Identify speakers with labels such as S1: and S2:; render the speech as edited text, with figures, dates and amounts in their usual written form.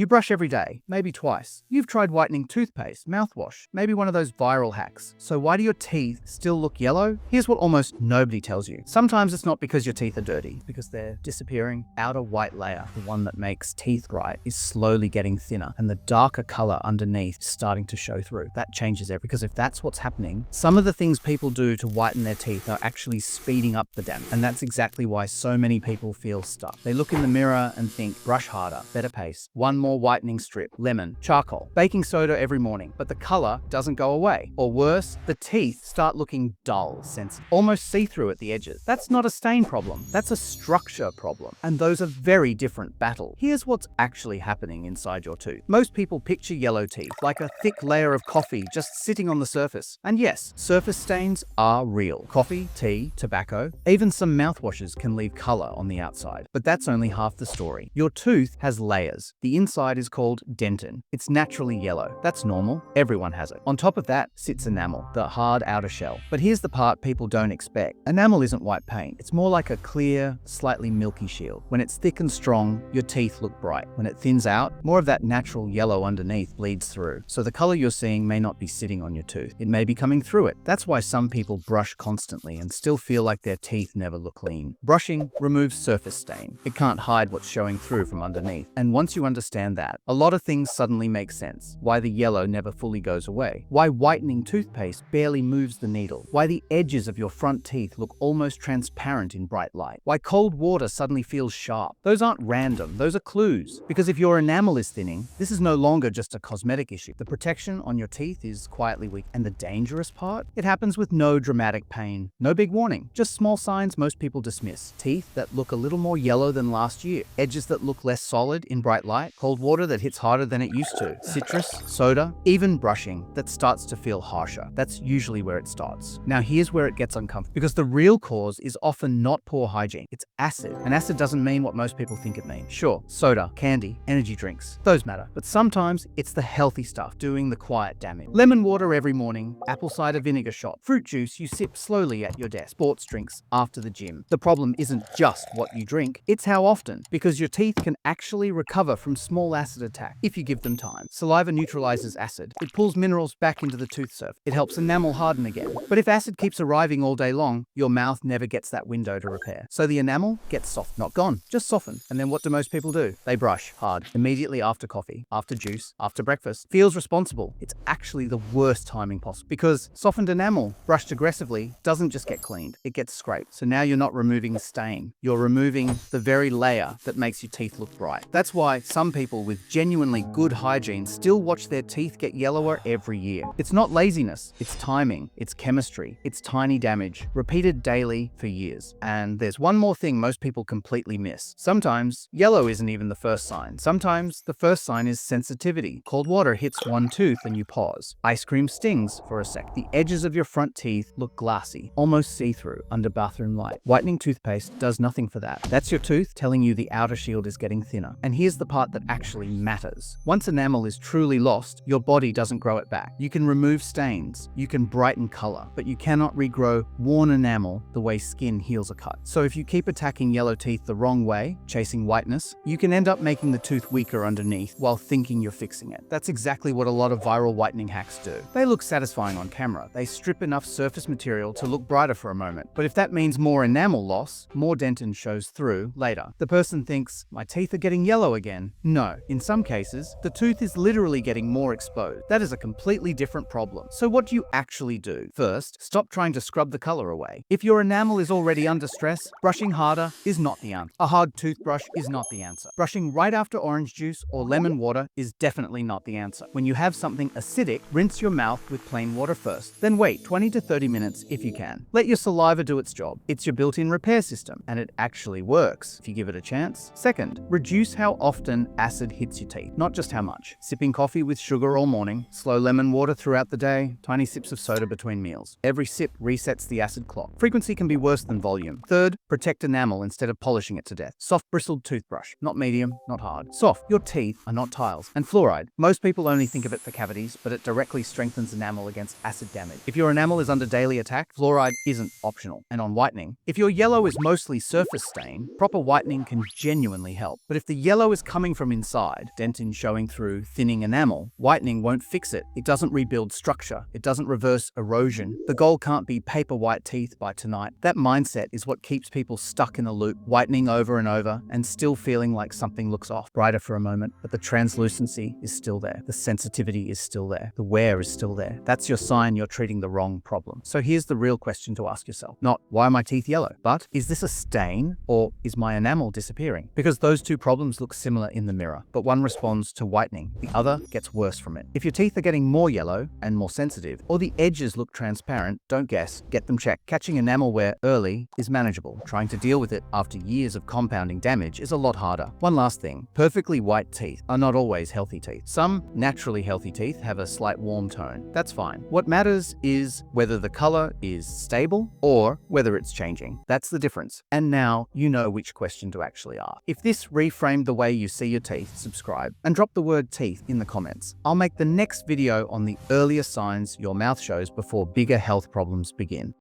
S1: You brush every day, maybe twice. You've tried whitening toothpaste, mouthwash, maybe one of those viral hacks. So why do your teeth still look yellow? Here's what almost nobody tells you. Sometimes it's not because your teeth are dirty, it's because they're disappearing. Outer white layer, the one that makes teeth bright, is slowly getting thinner, and the darker color underneath is starting to show through. That changes everything, because if that's what's happening, some of the things people do to whiten their teeth are actually speeding up the damage. And that's exactly why so many people feel stuck. They look in the mirror and think, brush harder, better paste, one more whitening strip, lemon, charcoal, baking soda every morning, but the color doesn't go away. Or worse, the teeth start looking dull, sensitive, almost see-through at the edges. That's not a stain problem, that's a structure problem. And those are very different battles. Here's what's actually happening inside your tooth. Most people picture yellow teeth like a thick layer of coffee just sitting on the surface. And yes, surface stains are real. Coffee, tea, tobacco, even some mouthwashes can leave color on the outside. But that's only half the story. Your tooth has layers. The inside is called dentin. It's naturally yellow. That's normal. Everyone has it. On top of that sits enamel, the hard outer shell. But here's the part people don't expect. Enamel isn't white paint. It's more like a clear, slightly milky shield. When it's thick and strong, your teeth look bright. When it thins out, more of that natural yellow underneath bleeds through. So the color you're seeing may not be sitting on your tooth. It may be coming through it. That's why some people brush constantly and still feel like their teeth never look clean. Brushing removes surface stain. It can't hide what's showing through from underneath. And once you understand that, a lot of things suddenly make sense. Why the yellow never fully goes away. Why whitening toothpaste barely moves the needle. Why the edges of your front teeth look almost transparent in bright light. Why cold water suddenly feels sharp. Those aren't random, those are clues. Because if your enamel is thinning, this is no longer just a cosmetic issue. The protection on your teeth is quietly weak. And the dangerous part? It happens with no dramatic pain. No big warning. Just small signs most people dismiss. Teeth that look a little more yellow than last year. Edges that look less solid in bright light. Cold water that hits harder than it used to. Citrus, soda, even brushing that starts to feel harsher. That's usually where it starts. Now here's where it gets uncomfortable. Because the real cause is often not poor hygiene. It's acid. And acid doesn't mean what most people think it means. Sure, soda, candy, energy drinks, those matter. But sometimes it's the healthy stuff doing the quiet damage. Lemon water every morning, apple cider vinegar shot, fruit juice you sip slowly at your desk, sports drinks after the gym. The problem isn't just what you drink, it's how often, because your teeth can actually recover from small acid attack if you give them time. Saliva neutralizes acid. It pulls minerals back into the tooth surface. It helps enamel harden again. But if acid keeps arriving all day long, your mouth never gets that window to repair. So the enamel gets soft, not gone, just softened. And then what do most people do? They brush hard, immediately after coffee, after juice, after breakfast. Feels responsible. It's actually the worst timing possible, because softened enamel, brushed aggressively, doesn't just get cleaned, it gets scraped. So now you're not removing stain, you're removing the very layer that makes your teeth look bright. That's why some people with genuinely good hygiene still watch their teeth get yellower every year. It's not laziness, it's timing, it's chemistry, it's tiny damage, repeated daily for years. And there's one more thing most people completely miss. Sometimes yellow isn't even the first sign. Sometimes the first sign is sensitivity. Cold water hits one tooth and you pause. Ice cream stings for a sec. The edges of your front teeth look glassy, almost see-through under bathroom light. Whitening toothpaste does nothing for that. That's your tooth telling you the outer shield is getting thinner. And here's the part that actually matters. Once enamel is truly lost, your body doesn't grow it back. You can remove stains, you can brighten color, but you cannot regrow worn enamel the way skin heals a cut. So if you keep attacking yellow teeth the wrong way, chasing whiteness, you can end up making the tooth weaker underneath while thinking you're fixing it. That's exactly what a lot of viral whitening hacks do. They look satisfying on camera. They strip enough surface material to look brighter for a moment. But if that means more enamel loss, more dentin shows through later. The person thinks, my teeth are getting yellow again. No, in some cases, the tooth is literally getting more exposed. That is a completely different problem. So what do you actually do? First, stop trying to scrub the color away. If your enamel is already under stress, brushing harder is not the answer. A hard toothbrush is not the answer. Brushing right after orange juice or lemon water is definitely not the answer. When you have something acidic, rinse your mouth with plain water first. Then wait 20 to 30 minutes if you can. Let your saliva do its job. It's your built-in repair system, and it actually works if you give it a chance. Second, reduce how often acid hits your teeth, not just how much. Sipping coffee with sugar all morning, slow lemon water throughout the day, tiny sips of soda between meals. Every sip resets the acid clock. Frequency can be worse than volume. Third, protect enamel instead of polishing it to death. Soft bristled toothbrush, not medium, not hard. Soft. Your teeth are not tiles. And fluoride. Most people only think of it for cavities, but it directly strengthens enamel against acid damage. If your enamel is under daily attack, fluoride isn't optional. And on whitening, if your yellow is mostly surface stain, proper whitening can genuinely help. But if the yellow is coming from inside side, dentin showing through thinning enamel, whitening won't fix it. It doesn't rebuild structure. It doesn't reverse erosion. The goal can't be paper white teeth by tonight. That mindset is what keeps people stuck in a loop, whitening over and over and still feeling like something looks off. Brighter for a moment, but the translucency is still there. The sensitivity is still there. The wear is still there. That's your sign you're treating the wrong problem. So here's the real question to ask yourself. Not, why are my teeth yellow? But, is this a stain or is my enamel disappearing? Because those two problems look similar in the mirror, but one responds to whitening. The other gets worse from it. If your teeth are getting more yellow and more sensitive, or the edges look transparent, don't guess, get them checked. Catching enamel wear early is manageable. Trying to deal with it after years of compounding damage is a lot harder. One last thing, perfectly white teeth are not always healthy teeth. Some naturally healthy teeth have a slight warm tone. That's fine. What matters is whether the color is stable or whether it's changing. That's the difference. And now you know which question to actually ask. If this reframed the way you see your teeth, subscribe and drop the word teeth in the comments. I'll make the next video on the earlier signs your mouth shows before bigger health problems begin.